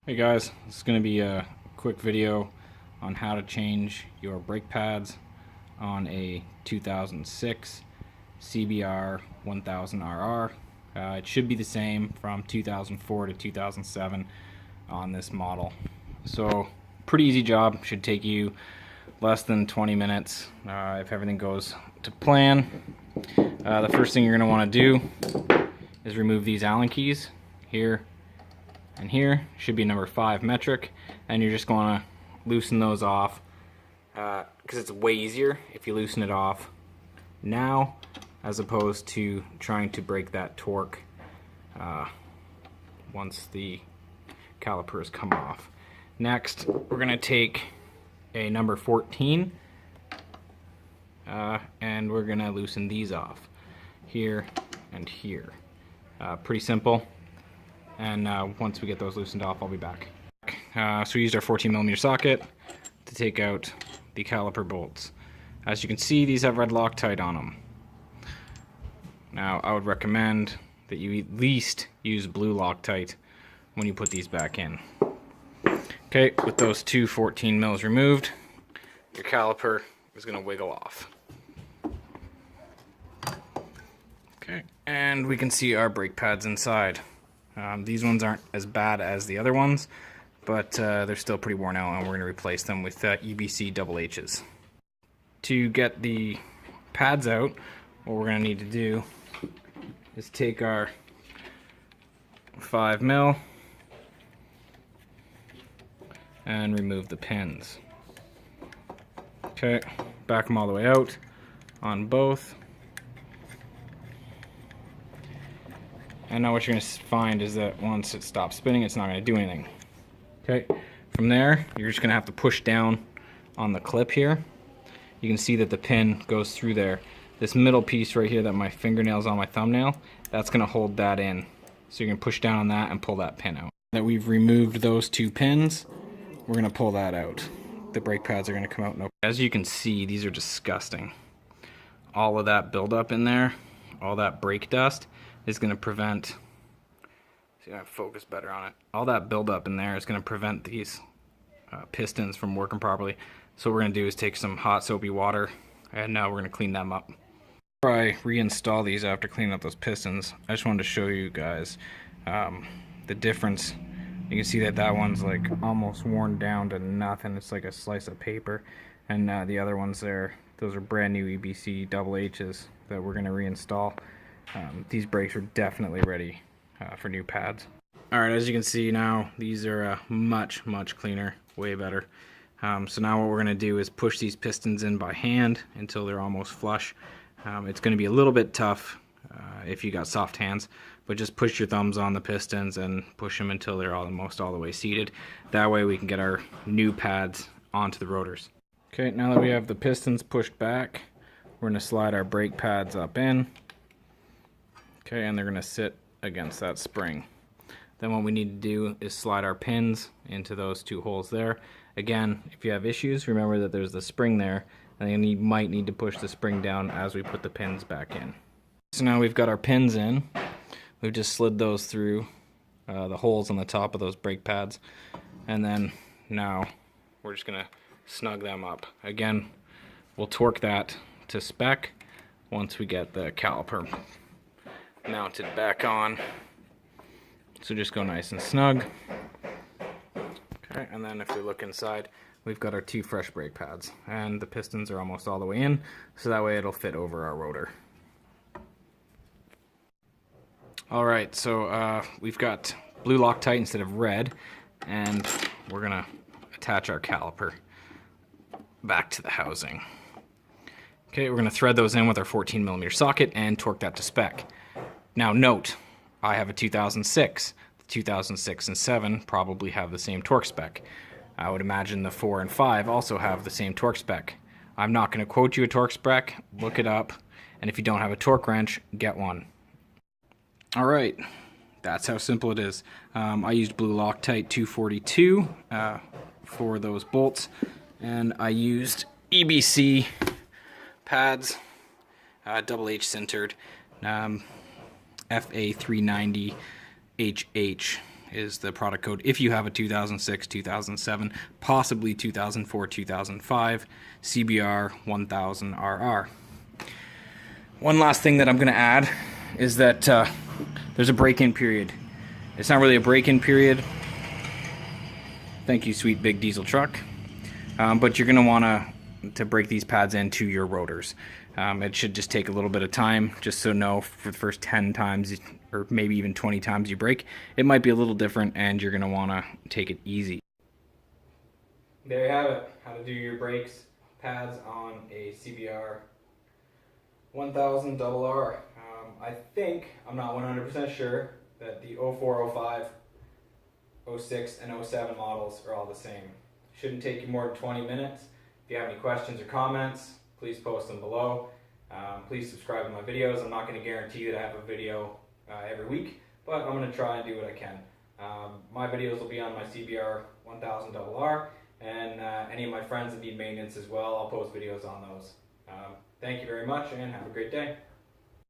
Hey guys, this is going to be a quick video on how to change your brake pads on a 2006 CBR1000RR. It should be the same from 2004 to 2007 on this model. So pretty easy job, should take you less than 20 minutes if everything goes to plan. The first thing you're going to want to do is remove these Allen keys here and here. Should be number 5 metric, and you're just going to loosen those off because it's way easier if you loosen it off now as opposed to trying to break that torque once the calipers come off. Next, we're going to take a number 14 and we're going to loosen these off here and here. Pretty simple. And once we get those loosened off, I'll be back. So we used our 14mm socket to take out the caliper bolts. As you can see, these have red Loctite on them. Now, I would recommend that you at least use blue Loctite when you put these back in. Okay, with those two 14mm removed, your caliper is going to wiggle off. Okay, and we can see our brake pads inside. These ones aren't as bad as the other ones, but they're still pretty worn out, and we're going to replace them with EBC double H's. To get the pads out, what we're going to need to do is take our 5mm and remove the pins. Okay, back them all the way out on both. And now what you're going to find is that once it stops spinning, it's not going to do anything. Okay, from there, you're just going to have to push down on the clip here. You can see that the pin goes through there. This middle piece right here that my fingernail's on my thumbnail, that's going to hold that in. So you can push down on that and pull that pin out. Now that we've removed those two pins, we're going to pull that out. The brake pads are going to come out. As you can see, these are disgusting. All of that buildup in there, all that brake dust, is going to prevent, see if I focus better on it, all that buildup in there is going to prevent these pistons from working properly. So what we're going to do is take some hot soapy water, and now we're going to clean them up. Before I reinstall these after cleaning up those pistons, I just wanted to show you guys the difference. You can see that that one's like almost worn down to nothing. It's like a slice of paper. And the other ones there, those are brand new EBC double H's that we're going to reinstall. These brakes are definitely ready for new pads. Alright, as you can see now, these are much cleaner, way better. So now what we're going to do is push these pistons in by hand until they're almost flush. It's going to be a little bit tough if you got soft hands, but just push your thumbs on the pistons and push them until they're almost all the way seated. That way we can get our new pads onto the rotors. Okay, now that we have the pistons pushed back, we're going to slide our brake pads up in. Okay, and they're going to sit against that spring. Then what we need to do is slide our pins into those two holes there. Again, if you have issues, remember that there's the spring there, and then you might need to push the spring down as we put the pins back in. So now we've got our pins in. We've just slid those through the holes on the top of those brake pads, and then now we're just going to snug them up. Again, we'll torque that to spec once we get the caliper mounted back on. So just go nice and snug. Okay, and then if we look inside, we've got our two fresh brake pads, and the pistons are almost all the way in, so that way it'll fit over our rotor. Alright, so we've got blue Loctite instead of red, and we're gonna attach our caliper back to the housing. Okay, we're gonna thread those in with our 14mm socket and torque that to spec. Now note, I have a 2006. The 2006 and 7 probably have the same torque spec. I would imagine the 4 and 5 also have the same torque spec. I'm not going to quote you a torque spec, look it up, and if you don't have a torque wrench, get one. Alright, that's how simple it is. I used blue Loctite 242 for those bolts, and I used EBC pads, double H sintered. FA390 HH is the product code if you have a 2006, 2007, possibly 2004, 2005 CBR1000RR. One last thing that I'm going to add is that there's a break-in period. It's not really a break-in period. Thank you, sweet big diesel truck. But you're going to want to break these pads into your rotors. It should just take a little bit of time, just so know for the first 10 times or maybe even 20 times you brake, it might be a little different and you're going to want to take it easy. There you have it, how to do your brakes pads on a CBR1000RR. I think, I'm not 100% sure, that the 04, 05, 06, and 07 models are all the same. Shouldn't take you more than 20 minutes. If you have any questions or comments, please post them below. Please subscribe to my videos. I'm not going to guarantee that I have a video every week, but I'm going to try and do what I can. My videos will be on my CBR1000RR, and any of my friends that need maintenance as well, I'll post videos on those. Thank you very much, and have a great day.